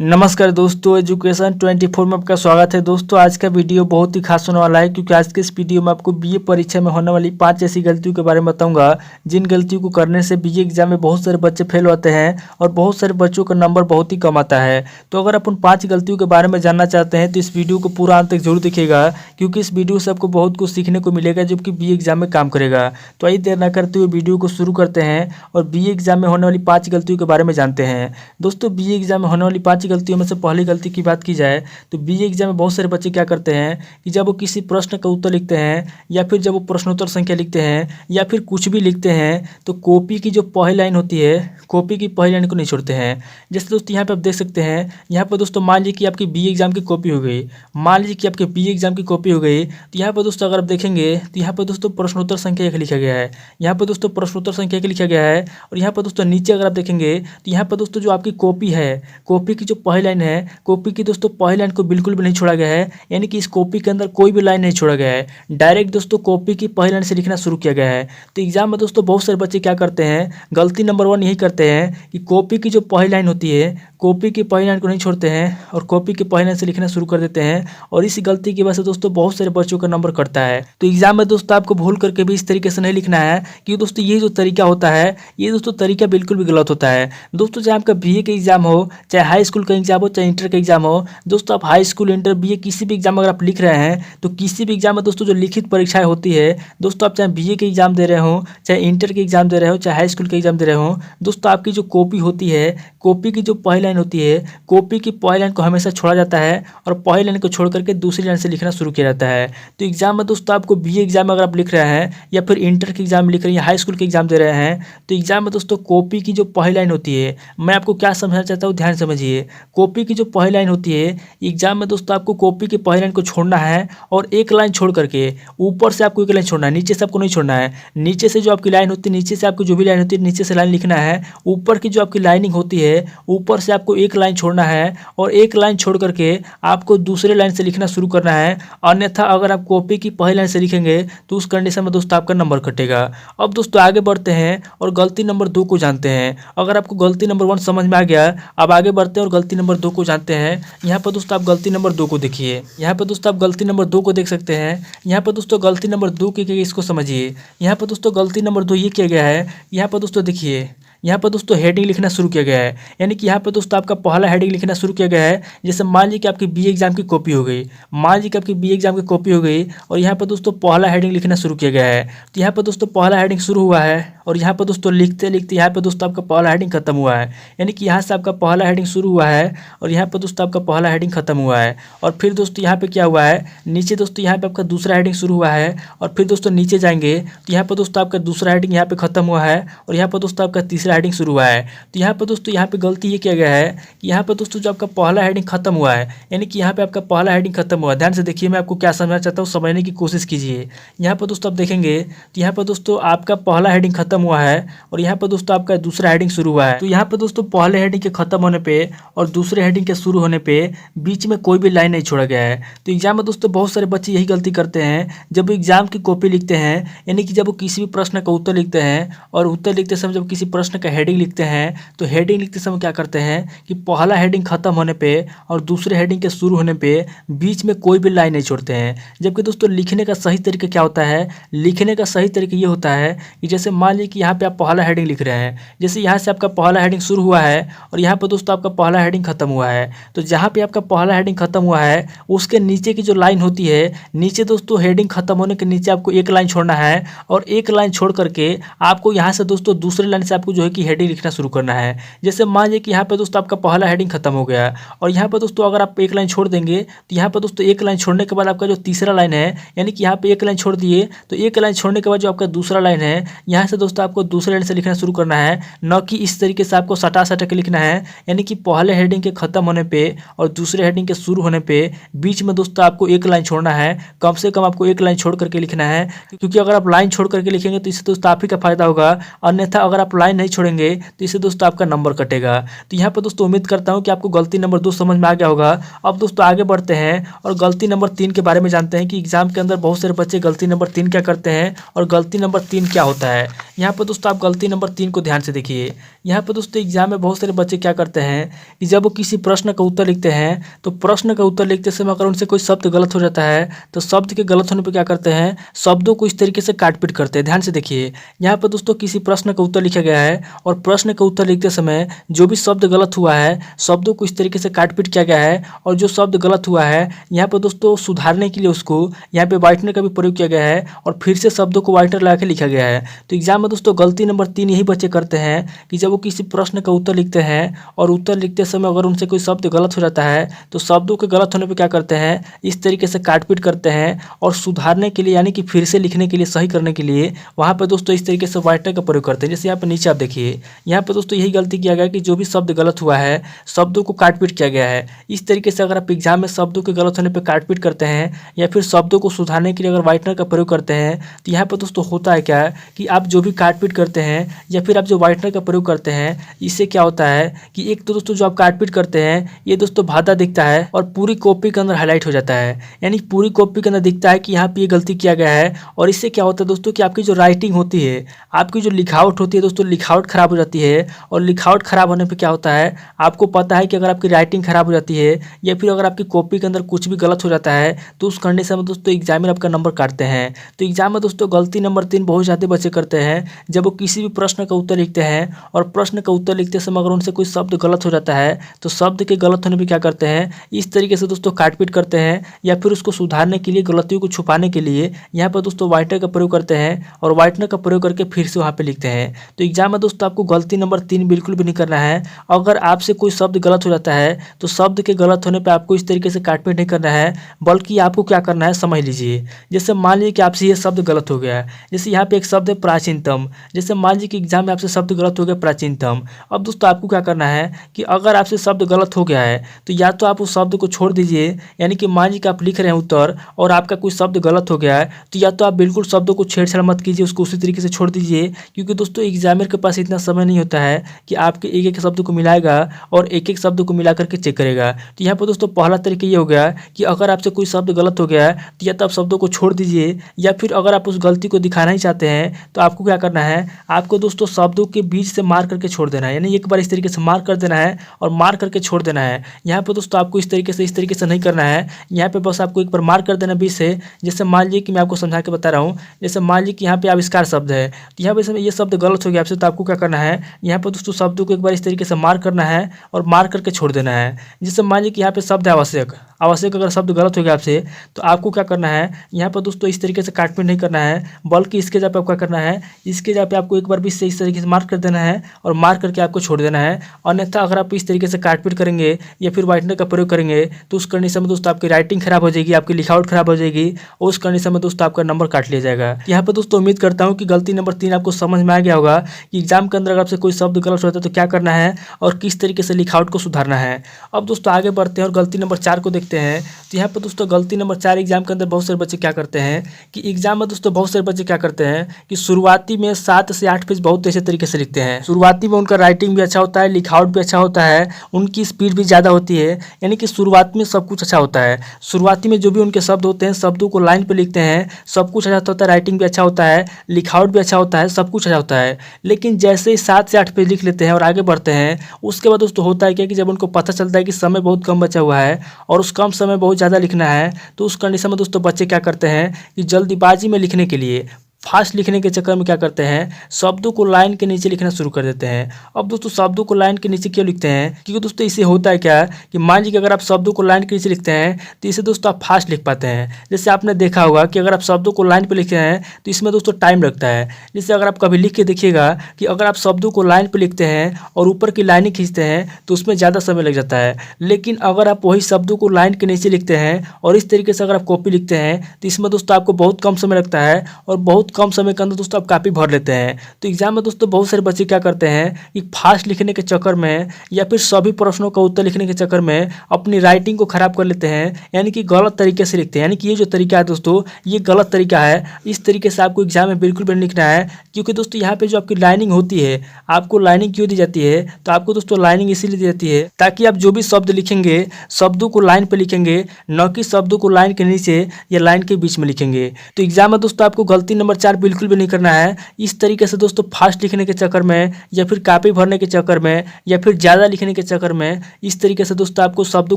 नमस्कार दोस्तों, एजुकेशन 24 में आपका स्वागत है। दोस्तों आज का वीडियो बहुत ही खास होने वाला है क्योंकि आज के इस वीडियो में आपको बीए परीक्षा में होने वाली 5 ऐसी गलतियों के बारे में बताऊंगा जिन गलतियों को करने से बीए एग्जाम में बहुत सारे बच्चे फेल होते हैं और बहुत सारे बच्चों का नंबर बहुत ही कम आता है। तो अगर आप उन 5 गलतियों के बारे में जानना चाहते हैं तो इस वीडियो को पूरा अंत तक जरूर देखिएगा क्योंकि इस वीडियो से आपको बहुत कुछ सीखने को मिलेगा जो कि बीए एग्जाम में काम करेगा। तो आइए देर न करते हुए वीडियो को शुरू करते हैं और बीए एग्जाम में होने वाली 5 गलतियों के बारे में जानते हैं। दोस्तों बीए एग्जाम में होने वाली 5 गलतियों में से पहली गलती की बात की जाए तो बीए एग्जाम में बहुत सारे बच्चे क्या करते हैं कि जब वो किसी प्रश्न का उत्तर लिखते हैं या फिर जब वो प्रश्नोत्तर संख्या लिखते हैं या फिर कुछ भी लिखते हैं तो कॉपी की जो पहली लाइन होती है, कॉपी की पहली लाइन को नहीं छोड़ते हैं। जैसे दोस्तों यहाँ पे आप देख सकते हैं, यहाँ पर दोस्तों मान लीजिए कि आपकी बीए एग्जाम की कॉपी हो गई, मान लीजिए कि आपके बीए एग्जाम की कॉपी हो गई तो यहाँ पर दोस्तों अगर आप देखेंगे तो यहाँ पर दोस्तों प्रश्नोत्तर संख्या 1 लिखा गया है, यहाँ पर दोस्तों प्रश्नोत्तर संख्या 1 लिखा गया है। और यहाँ पर दोस्तों नीचे अगर आप देखेंगे तो यहाँ पर दोस्तों जो आपकी कॉपी है, कॉपी की जो पहली लाइन है, कॉपी की दोस्तों पहली लाइन को बिल्कुल भी नहीं छोड़ा गया है, यानी कि इस कॉपी के अंदर कोई भी लाइन नहीं छोड़ा गया है, डायरेक्ट दोस्तों कॉपी की पहली लाइन से लिखना शुरू किया गया है। तो एग्जाम में दोस्तों बहुत सारे बच्चे क्या करते हैं, गलती नंबर 1 यही करते हैं कि कॉपी की जो पहली लाइन होती है, कॉपी की पहली लाइन को नहीं छोड़ते हैं और कॉपी की पहली लाइन से लिखना शुरू कर देते हैं और इस गलती की वजह से दोस्तों बहुत सारे बच्चों का नंबर कटता है। तो एग्जाम में दोस्तों आपको भूल करके भी इस तरीके से नहीं लिखना है कि दोस्तों ये जो तरीका होता है, ये दोस्तों तरीका बिल्कुल भी गलत होता है। दोस्तों चाहे आपका बीए का एग्जाम हो, चाहे हाई स्कूल का एग्जाम हो, चाहे इंटर का एग्जाम हो, दोस्तों आप हाई स्कूल, इंटर, बीए किसी भी एग्जाम अगर आप लिख रहे हैं तो किसी भी एग्जाम में दोस्तों जो लिखित परीक्षाएं होती है, दोस्तों आप चाहे बीए के एग्जाम दे रहे हो, चाहे इंटर के एग्जाम दे रहे हो, चाहे हाई स्कूल के एग्जाम दे रहे हो, दोस्तों आपकी जो कॉपी होती है, कॉपी की जो पहली लाइन होती है, कॉपी की पहली लाइन को हमेशा छोड़ा जाता है और पहली लाइन को छोड़ करके दूसरी लाइन से लिखना शुरू किया जाता है। तो एग्जाम में दोस्तों आपको बीए एग्जाम में अगर आप लिख रहे हैं या फिर इंटर के एग्जाम में लिख रहे हैं या हाई स्कूल के एग्जाम दे रहे हैं तो एग्जाम में दोस्तों कॉपी की जो पहली लाइन होती है, मैं आपको क्या समझना चाहता हूँ ध्यान समझिए। कॉपी की जो पहली लाइन होती है, एग्जाम में दोस्तों आपको कॉपी की पहली लाइन को छोड़ना है और एक लाइन छोड़ करके ऊपर से आपको एक लाइन छोड़ना है, नीचे से आपको नहीं छोड़ना है। नीचे से जो आपकी लाइन होती है, नीचे से आपकी जो भी लाइन होती है, नीचे से लाइन लिखना है। ऊपर की जो आपकी लाइनिंग होती है, ऊपर से आपको एक लाइन छोड़ना है और एक लाइन छोड़ करके आपको दूसरे लाइन से लिखना शुरू करना है। अन्यथा अगर आप कॉपी की पहली लाइन से लिखेंगे तो उस कंडीशन में दोस्तों आपका नंबर कटेगा। अब दोस्तों आगे बढ़ते हैं और गलती नंबर 2 को जानते हैं। अगर आपको गलती नंबर 1 समझ में आ गया, अब आगे बढ़ते हैं और गलती नंबर 2 को जानते हैं। यहाँ पर दोस्तों आप गलती नंबर 2 को देखिए, यहाँ पर दोस्तों आप गलती नंबर 2 को देख सकते हैं। यहाँ पर दोस्तों गलती नंबर 2 की इसको समझिए। यहाँ पर दोस्तों गलती नंबर 2 ये किया गया है, यहाँ पर दोस्तों देखिए, यहाँ पर दोस्तों हेडिंग लिखना शुरू किया गया है, यानी कि यहाँ पर दोस्तों आपका पहला हेडिंग लिखना शुरू किया गया है। जैसे मान लीजिए कि आपकी बीए एग्जाम की कॉपी हो गई, मान लीजिए कि आपकी बीए एग्जाम की कॉपी हो गई और यहाँ पर दोस्तों पहला हेडिंग लिखना शुरू किया गया है। तो यहाँ पर दोस्तों पहला हेडिंग शुरू हुआ है और यहाँ पर दोस्तों लिखते लिखते यहाँ पर दोस्तों आपका पहला हेडिंग खत्म हुआ है, यानी कि यहाँ से आपका पहला हेडिंग शुरू हुआ है और यहाँ पर दोस्तों आपका पहला हेडिंग खत्म हुआ है। और फिर दोस्तों यहाँ पे क्या हुआ है, नीचे दोस्तों यहाँ पे आपका दूसरा हेडिंग शुरू हुआ है और फिर दोस्तों नीचे जाएंगे तो यहाँ पर दोस्तों आपका दूसरा हेडिंग यहाँ पे खत्म हुआ है और यहाँ पर दोस्तों आपका तीसरा हेडिंग शुरू हुआ है। तो यहाँ पर दोस्तों यहाँ पे गलती ये किया गया है कि यहाँ पर दोस्तों जो आपका पहला हेडिंग खत्म हुआ है, यानी कि यहाँ पे आपका पहला हेडिंग खत्म हुआ है। ध्यान से देखिए, मैं आपको क्या समझना चाहता हूँ, समझने की कोशिश कीजिए। यहाँ पर दोस्तों आप देखेंगे तो यहाँ पर दोस्तों आपका पहला हेडिंग खत्म हुआ है और यहाँ पर दोस्तों आपका दूसरा हेडिंग शुरू हुआ है। तो यहाँ पर दोस्तों पहले हेडिंग के खत्म होने पे और दूसरे हेडिंग के शुरू होने पे बीच में कोई भी लाइन नहीं छोड़ा गया है। तो एग्जाम में दोस्तों बहुत सारे बच्चे यही गलती करते हैं जब वो एग्जाम की कॉपी लिखते हैं, यानी कि जब वो किसी भी प्रश्न का उत्तर लिखते हैं और उत्तर लिखते समय जब किसी प्रश्न का हेडिंग लिखते हैं तो हेडिंग लिखते समय क्या करते हैं कि पहला हेडिंग खत्म होने पे और दूसरे हेडिंग के शुरू होने पे बीच में कोई भी लाइन नहीं छोड़ते हैं। जबकि दोस्तों लिखने का सही तरीका क्या होता है, लिखने का सही तरीका ये होता है कि जैसे मान लीजिए कि यहाँ पे आप पहला हेडिंग लिख रहे हैं, जैसे यहाँ से आपका पहला हेडिंग शुरू हुआ है और यहाँ पर दोस्तों आपका पहला हेडिंग खत्म हुआ है, तो जहाँ पे आपका पहला हेडिंग खत्म हुआ है उसके नीचे की जो लाइन होती है, नीचे दोस्तों हेडिंग खत्म होने के नीचे आपको एक लाइन छोड़ना है और एक लाइन छोड़ करके आपको यहाँ से दोस्तों दूसरे लाइन से आपको जो है कि हेडिंग लिखना शुरू करना है। जैसे मान लीजिए कि यहाँ पे दोस्तों आपका पहला हेडिंग खत्म हो गया और यहाँ पर दोस्तों अगर आप एक लाइन छोड़ देंगे तो यहाँ पर दोस्तों एक लाइन छोड़ने के बाद आपका जो तीसरा लाइन है, यानी कि यहाँ पे एक लाइन छोड़ दिए तो एक लाइन छोड़ने के बाद जो आपका दूसरा लाइन है, यहाँ से दोस्तों आपको दूसरे लाइन से लिखना शुरू करना है, न कि इस तरीके से आपको सटा सटा के लिखना है, यानी कि पहले हेडिंग के खत्म होने पे और दूसरे हेडिंग के शुरू होने पे बीच में दोस्तों आपको एक लाइन छोड़ना है। कम से कम आपको एक लाइन छोड़ करके लिखना है, क्योंकि अगर आप लाइन छोड़ करके लिखेंगे तो इससे दोस्तों आप ही का फायदा होगा। अन्यथा अगर आप लाइन नहीं छोड़ेंगे तो इससे दोस्तों आपका नंबर कटेगा। तो यहाँ पर दोस्तों उम्मीद करता हूँ कि आपको गलती नंबर 2 समझ में आ गया होगा। अब दोस्तों आगे बढ़ते हैं और गलती नंबर 3 के बारे में जानते हैं कि एग्जाम के अंदर बहुत सारे बच्चे गलती नंबर 3 क्या करते हैं और गलती नंबर 3 क्या होता है। यहाँ पर दोस्तों आप गलती नंबर 3 को ध्यान से देखिए। यहाँ पर दोस्तों एग्जाम में बहुत सारे बच्चे क्या करते हैं कि जब वो किसी प्रश्न का उत्तर लिखते हैं तो प्रश्न का उत्तर लिखते समय अगर उनसे कोई शब्द गलत हो जाता है तो शब्द के गलत होने पर क्या करते हैं, शब्दों को इस तरीके से काट पीट करते हैं। ध्यान से देखिए, यहाँ पर दोस्तों किसी प्रश्न का उत्तर लिखा गया है और प्रश्न का उत्तर लिखते समय जो भी शब्द गलत हुआ है शब्दों को इस तरीके से काट पीट किया गया है और जो शब्द गलत हुआ है यहाँ पर दोस्तों सुधारने के लिए उसको यहाँ पे व्हाइटनर का भी प्रयोग किया गया है और फिर से शब्दों को व्हाइटनर लगा के लिखा गया है। तो एग्जाम में दोस्तों गलती नंबर 3 यही बच्चे करते हैं कि जब वो किसी प्रश्न का उत्तर लिखते हैं और उत्तर लिखते समय अगर उनसे कोई शब्द गलत हो जाता है तो शब्दों के गलत होने पर क्या करते हैं, इस तरीके से काट पीट करते हैं और सुधारने के लिए यानी कि फिर से लिखने के लिए, सही करने के लिए वहाँ पर दोस्तों इस तरीके से व्हाइटनर का प्रयोग करते हैं। जैसे यहाँ पर नीचे आप देखिए, यहाँ पर दोस्तों यही गलती किया गया कि जो भी शब्द गलत हुआ है शब्दों को काट पीट किया गया है। इस तरीके से अगर आप एग्जाम में शब्दों के गलत होने पर काट पीट करते हैं या फिर शब्दों को सुधारने के लिए अगर व्हाइटनर का प्रयोग करते हैं तो यहाँ पर दोस्तों होता है क्या कि आप जो भी काट पीट करते हैं या फिर आप जो व्हाइटनर का प्रयोग करते हैं इससे क्या होता है कि एक तो दोस्तों जो आप काट पीट करते हैं ये दोस्तों भादा दिखता है और पूरी कॉपी के अंदर हाईलाइट हो जाता है, यानी पूरी कॉपी के अंदर दिखता है कि यहाँ पे ये गलती किया गया है। और इससे क्या होता है दोस्तों कि आपकी जो राइटिंग होती है, आपकी जो लिखावट होती है दोस्तों, लिखावट खराब हो जाती है। और लिखावट खराब होने पर क्या होता है, आपको पता है कि अगर आपकी राइटिंग खराब हो जाती है या फिर अगर आपकी कॉपी के अंदर कुछ भी गलत हो जाता है तो उस कंडीशन में दोस्तों एग्जामिनर आपका नंबर काटते हैं। तो एग्जाम में दोस्तों गलती नंबर 3 बहुत ज़्यादा बच्चे करते हैं जब वो किसी भी प्रश्न का उत्तर लिखते हैं और प्रश्न का उत्तर लिखते समय अगर उनसे कोई शब्द गलत हो जाता है तो शब्द के गलत होने पर क्या करते हैं, इस तरीके से दोस्तों काटपीट करते हैं या फिर उसको सुधारने के लिए, गलतियों को छुपाने के लिए यहाँ पर दोस्तों व्हाइटनर का प्रयोग करते हैं और व्हाइटनर का प्रयोग करके फिर से वहाँ पे लिखते हैं। तो एग्जाम में दोस्तों आपको गलती नंबर 3 बिल्कुल भी नहीं करना है। अगर आपसे कोई शब्द गलत हो जाता है तो शब्द के गलत होने पर आपको इस तरीके से काटपीट नहीं करना है, बल्कि आपको क्या करना है समझ लीजिए। जैसे मान लीजिए कि आपसे ये शब्द गलत हो गया, जैसे यहाँ पे एक शब्द है प्राचीनतम, जैसे मान लीजिए कि एग्जाम में आपसे शब्द गलत हो गया प्राचीनतम। अब दोस्तों आपको क्या करना है कि अगर आपसे शब्द गलत हो गया है तो या तो आप उस शब्द को छोड़ दीजिए, यानी कि मान लीजिए कि आप लिख रहे हैं उत्तर और आपका कोई शब्द गलत हो गया है तो या तो आप बिल्कुल शब्दों को छेड़छाड़ मत कीजिए, उसको उसी तरीके से छोड़ दीजिए, क्योंकि दोस्तों एग्जामिनर के पास इतना समय नहीं होता है कि आपके एक एक शब्द को मिलाएगा और एक एक शब्द को मिला करके चेक करेगा। तो यहाँ पर दोस्तों पहला तरीका ये हो गया कि अगर आपसे कोई शब्द गलत हो गया है तो या तो आप शब्दों को छोड़ दीजिए, या फिर अगर आप उस गलती को दिखाना ही चाहते हैं तो आपको क्या करना है, आपको दोस्तों शब्दों के बीच से मार करके छोड़ देना है, यानी एक बार इस तरीके से मार कर देना है और मार करके छोड़ देना है। यहाँ पर दोस्तों आपको इस तरीके से नहीं करना है, यहाँ पे बस आपको एक बार मार कर देना बीच से। जैसे मान लीजिए कि मैं आपको समझा के बता रहा हूँ, जैसे मान लीजिए कि यहाँ पे आविष्कार शब्द है तो यहाँ पे ये शब्द गलत हो गया आपसे, तो आपको क्या करना है, यहाँ पर दोस्तों शब्दों को एक बार इस तरीके से मार करना है और मार करके छोड़ देना है। जैसे मान लीजिए कि यहाँ पे शब्द है आवश्यक, आवश्यक अगर शब्द गलत हो गया आपसे तो आपको क्या करना है, यहाँ पर दोस्तों इस तरीके से काटपीट नहीं करना है, बल्कि इसके जगह पे आपको क्या करना है, इसके जगह पे आपको एक बार भी इस तरीके से मार्क कर देना है और मार्क करके आपको छोड़ देना है। अन्यथा अगर आप इस तरीके से काटपीट करेंगे या फिर व्हाइटनर का प्रयोग करेंगे तो उस कंडीशन में दोस्तों आपकी राइटिंग खराब हो जाएगी, आपकी लिखावट खराब हो जाएगी और उस कंडीशन में दोस्तों आपका नंबर काट लिया जाएगा। यहाँ पर दोस्तों उम्मीद करता हूँ कि गलती नंबर 3 आपको समझ में आ गया होगा कि एग्जाम के अंदर अगर आपसे कोई शब्द गलत होता है तो क्या करना है और किस तरीके से लिखावट को सुधारना है। अब दोस्तों आगे बढ़ते हैं और गलती नंबर 4 को देखते हैं। तो यहाँ पर दोस्तों गलती नंबर 4 एग्जाम के अंदर बहुत सारे बच्चे क्या करते हैं कि एग्जाम में दोस्तों बहुत सारे बच्चे क्या करते हैं कि शुरुआती में 7 से 8 पेज बहुत अच्छे तरीके से लिखते हैं। शुरुआती में उनका राइटिंग भी अच्छा होता है, लिखावट भी अच्छा होता है, उनकी स्पीड भी ज़्यादा होती है, यानी कि शुरुआत में सब कुछ अच्छा होता है। शुरुआती में जो भी उनके शब्द होते हैं शब्दों को लाइन पे लिखते हैं, सब कुछ अच्छा होता है, राइटिंग भी अच्छा होता है, लिखावट भी अच्छा होता है, सब कुछ अच्छा होता है। लेकिन जैसे ही 7 से 8 पेज लिख लेते हैं और आगे बढ़ते हैं, उसके बाद दोस्तों होता है क्या कि जब उनको पता चलता है कि समय बहुत कम बचा हुआ है और उस कम समय बहुत ज़्यादा लिखना है, तो उस कंडीशन में दोस्तों बच्चे क्या करते हैं कि जल्दीबाजी में लिखने के लिए, फास्ट लिखने के चक्कर में क्या करते हैं, शब्दों को लाइन के नीचे लिखना शुरू कर देते हैं। अब दोस्तों शब्दों को लाइन के नीचे क्यों लिखते हैं, क्योंकि दोस्तों इससे होता है क्या कि मान लीजिए कि अगर आप शब्दों को लाइन के नीचे लिखते हैं तो इससे दोस्तों आप फास्ट लिख पाते हैं। जैसे आपने देखा होगा कि अगर आप शब्दों को लाइन पर लिखते हैं तो इसमें दोस्तों टाइम लगता है। जैसे अगर आप कभी लिख के देखिएगा कि अगर आप शब्दों को लाइन पर लिखते हैं और ऊपर की लाइनें खींचते हैं तो उसमें ज़्यादा समय लग जाता है। लेकिन अगर आप वही शब्दों को लाइन के नीचे लिखते हैं और इस तरीके से अगर आप कॉपी लिखते हैं तो इसमें दोस्तों आपको बहुत कम समय लगता है और बहुत बहुत कम समय के अंदर दोस्तों आप कापी भर लेते हैं। तो एग्जाम में दोस्तों बहुत सारे बच्चे क्या करते हैं कि फास्ट लिखने के चक्कर में या फिर सभी प्रश्नों का उत्तर लिखने के चक्कर में अपनी राइटिंग को खराब कर लेते हैं, यानी कि गलत तरीके से लिखते हैं। यानी कि ये जो तरीका है दोस्तों, ये गलत तरीका है। इस तरीके से आपको एग्जाम में बिल्कुल भी नहीं लिखना है, क्योंकि दोस्तों यहाँ पे जो आपकी लाइनिंग होती है, आपको लाइनिंग क्यों दी जाती है? तो आपको दोस्तों लाइनिंग इसीलिए दी जाती है ताकि आप जो भी शब्द लिखेंगे, शब्दों को लाइन पे लिखेंगे, न कि शब्दों को लाइन के नीचे या लाइन के बीच में लिखेंगे। तो एग्जाम में दोस्तों आपको गलती नंबर 4 बिल्कुल भी नहीं करना है। इस तरीके से दोस्तों फास्ट लिखने के चक्कर में या फिर कापी भरने के चक्कर में या फिर ज़्यादा लिखने के चक्कर में इस तरीके से दोस्तों आपको शब्दों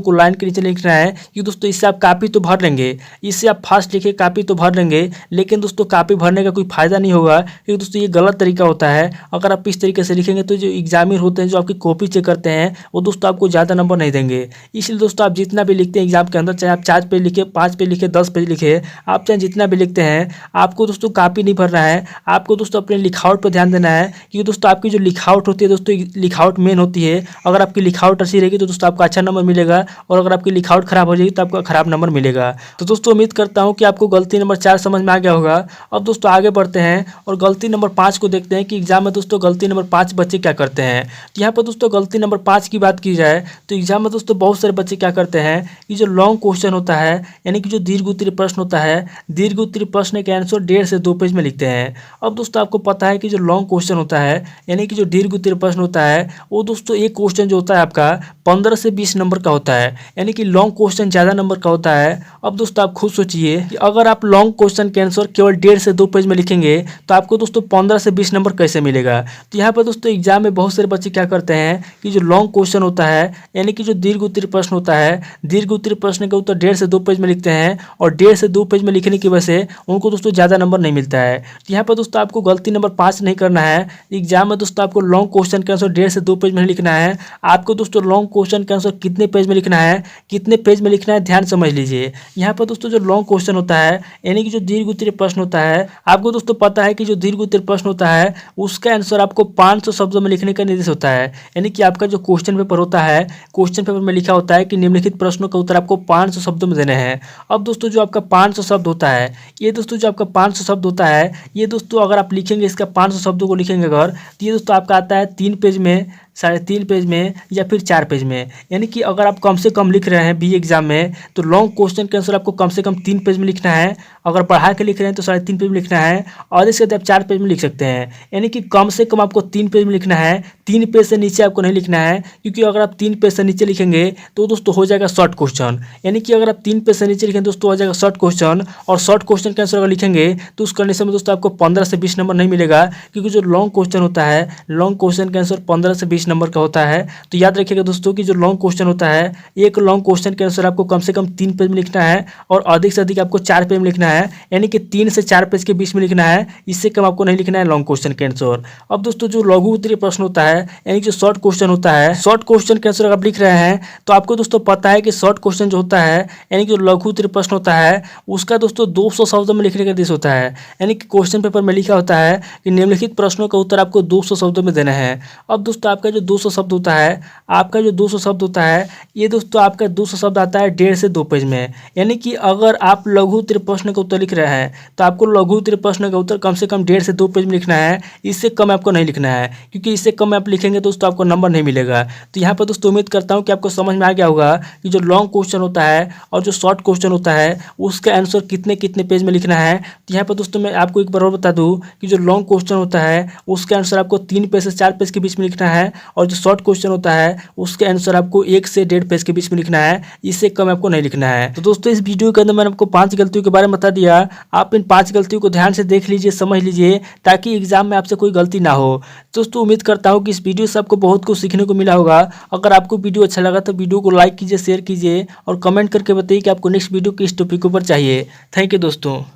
को लाइन के नीचे लिखना है, कि दोस्तों इससे आप कापी तो भर लेंगे, इससे आप फास्ट लिखे कापी तो भर लेंगे, लेकिन दोस्तों कापी भरने का कोई फायदा नहीं होगा, क्योंकि दोस्तों ये गलत तरीका होता है। अगर आप इस तरीके से लिखेंगे तो जो एग्जामिनर होते हैं, जो आपकी कॉपी चेक करते हैं, वो दोस्तों आपको ज़्यादा नंबर नहीं देंगे। इसलिए दोस्तों आप जितना भी लिखते हैं एग्जाम के अंदर, चाहे आप 4 पेज लिखे, 5 पेज लिखे, 10 पेज लिखे, आप चाहे जितना भी लिखते हैं, आपको दोस्तों कापी नहीं भरना है। आपको दोस्तों अपने लिखावट पर ध्यान देना है, क्योंकि दोस्तों आपकी जो लिखावट होती है दोस्तों, लिखावट मेन होती है। अगर आपकी लिखावट अच्छी रहेगी तो दोस्तों आपका अच्छा नंबर मिलेगा, और अगर आपकी लिखावट खराब हो जाएगी तो आपका खराब नंबर मिलेगा। तो दोस्तों उम्मीद करता हूँ कि आपको गलती नंबर 4 समझ में आ गया होगा। अब दोस्तों आगे बढ़ते हैं और गलती नंबर 5 को देखते हैं कि एग्जाम में दोस्तों गलती नंबर 5 बच्चे क्या करते हैं। तो यहाँ पर दोस्तों गलती नंबर 5 की बात की जाए तो एग्जाम में दोस्तों बहुत सारे बच्चे क्या करते हैं कि जो लॉन्ग क्वेश्चन होता है, यानी कि जो दीर्घ उत्तरीय प्रश्न होता है, दीर्घ उत्तरीय प्रश्न के आंसर 1.5 से 2 पेज में लिखते हैं। अब दोस्तों आपको पता है कि जो लॉन्ग क्वेश्चन होता है, यानी कि जो दीर्घ उत्तरीय प्रश्न होता है, वो दोस्तों एक क्वेश्चन जो होता है आपका 15 से 20 नंबर का होता है, यानी कि लॉन्ग क्वेश्चन ज़्यादा नंबर का होता है। अब दोस्तों आप खुद सोचिए कि अगर आप लॉन्ग क्वेश्चन के आंसर केवल 1.5 से 2 पेज में लिखेंगे तो आपको दोस्तों 15 से 20 नंबर कैसे मिलेगा? तो यहाँ पर दोस्तों एग्जाम में बहुत सारे बच्चे क्या करते हैं कि जो लॉन्ग क्वेश्चन होता है, यानी कि जो दीर्घ उत्तरीय प्रश्न होता है, दीर्घ उत्तरीय प्रश्न का उत्तर 1.5 से 2 पेज में लिखते हैं, और 1.5 से 2 पेज में लिखने की वजह से उनको दोस्तों ज़्यादा नंबर नहीं मिलता है। तो यहाँ पर दोस्तों आपको गलती नंबर 5 नहीं करना है। एग्जाम में दोस्तों आपको लॉन्ग क्वेश्चन के आंसर 1.5 से 2 पेज में लिखना है। आपको दोस्तों लॉन्ग क्वेश्चन के आंसर कितने पेज में लिखना है, कितने पेज में लिखना है, ध्यान समझ लीजिए। यहाँ पर दोस्तों जो लॉन्ग क्वेश्चन होता है, यानी कि जो दीर्घ उत्तरीय प्रश्न होता है, आपको दोस्तों पता है कि जो दीर्घ उत्तरीय प्रश्न होता है उसका आंसर आपको 500 शब्दों में लिखने का निर्देश होता है। यानी कि आपका जो क्वेश्चन पेपर होता है, क्वेश्चन पेपर में लिखा होता है कि निम्नलिखित प्रश्नों का उत्तर आपको 500 शब्दों में देने हैं। अब दोस्तों जो आपका 500 शब्द होता है, ये दोस्तों जो आपका 500 शब्द होता है, ये दोस्तों अगर आप लिखेंगे, इसका 500 शब्दों को लिखेंगे अगर, तो ये दोस्तों आपका आता है 3 पेज में, 3.5 पेज में, या फिर 4 पेज में। यानी कि अगर आप कम से कम लिख रहे हैं बी एग्जाम में, तो लॉन्ग क्वेश्चन के आंसर आपको कम से कम 3 पेज में लिखना है। अगर बढ़ा के लिख रहे हैं तो 3.5 पेज में लिखना है, और इसके बाद आप 4 पेज में लिख सकते हैं। यानी कि कम से कम आपको 3 पेज में लिखना है, 3 पेज से नीचे आपको नहीं लिखना है, क्योंकि अगर आप 3 पेज से नीचे लिखेंगे तो दोस्तों हो जाएगा शॉर्ट क्वेश्चन। यानी कि अगर आप 3 पेज से नीचे लिखेंगे दोस्तों हो जाएगा शॉर्ट क्वेश्चन, और शॉर्ट क्वेश्चन के आंसर अगर लिखेंगे तो उस कंडीशन में दोस्तों आपको 15 से 20 नंबर नहीं मिलेगा, क्योंकि जो लॉन्ग क्वेश्चन होता है, लॉन्ग क्वेश्चन के आंसर 15 से 20 नंबर का होता है। तो याद रखिएगा दोस्तों कि जो लॉन्ग क्वेश्चन होता है, एक लॉन्ग क्वेश्चन के आंसर आपको कम से कम 3 पेज में लिखना है, और अधिक से अधिक आपको 4 पेज में लिखना है। यानी कि 3 से 4 पेज के बीच में लिखना है, इससे कम आपको नहीं लिखना है लॉन्ग क्वेश्चन के आंसर। अब दोस्तों जो लघु उत्तरीय प्रश्न होता है, यानी जो शॉर्ट क्वेश्चन होता है, शॉर्ट क्वेश्चन के आंसर आप लिख रहे हैं तो आपको दोस्तों पता है कि शॉर्ट क्वेश्चन जो होता है, यानी कि जो लघु उत्तरीय प्रश्न होता है, उसका दोस्तों 200 शब्दों में लिखने का आदेश होता है। यानी कि क्वेश्चन पेपर में लिखा होता है कि निम्नलिखित प्रश्नों का उत्तर आपको 200 शब्दों में देना है। अब दोस्तों आपका जो 200 शब्द होता है, आपका जो 200 शब्द होता है, ये दोस्तों आपका 200 शब्द आता है 1.5 से 2 पेज में। यानी कि अगर आप लघु उत्तरीय प्रश्न का उत्तर लिख रहे हैं तो आपको लघु उत्तरीय प्रश्न का उत्तर कम से कम 1.5 से 2 पेज में लिखना है, इससे कम आपको नहीं लिखना है, क्योंकि इससे कम आप लिखेंगे दोस्तों आपको नंबर नहीं मिलेगा। तो यहाँ पर दोस्तों उम्मीद करता हूँ कि आपको समझ में आ गया होगा कि जो लॉन्ग क्वेश्चन होता है और जो शॉर्ट क्वेश्चन होता है उसका आंसर कितने कितने पेज में लिखना है। तो यहाँ पर दोस्तों मैं आपको एक बार और बता दूँ कि जो लॉन्ग क्वेश्चन होता है उसका आंसर आपको 3 पेज से 4 पेज के बीच में लिखना है, और जो शॉर्ट क्वेश्चन होता है उसके आंसर आपको 1 से 1.5 पेज के बीच में लिखना है, इससे कम आपको नहीं लिखना है। तो दोस्तों इस वीडियो के अंदर मैंने आपको 5 गलतियों के बारे में बता दिया। आप इन 5 गलतियों को ध्यान से देख लीजिए, समझ लीजिए, ताकि एग्जाम में आपसे कोई गलती ना हो। दोस्तों उम्मीद करता हूँ कि इस वीडियो से आपको बहुत कुछ सीखने को मिला होगा। अगर आपको वीडियो अच्छा लगा तो वीडियो को लाइक कीजिए, शेयर कीजिए, और कमेंट करके बताइए कि आपको नेक्स्ट वीडियो किस टॉपिक के ऊपर चाहिए। थैंक यू दोस्तों।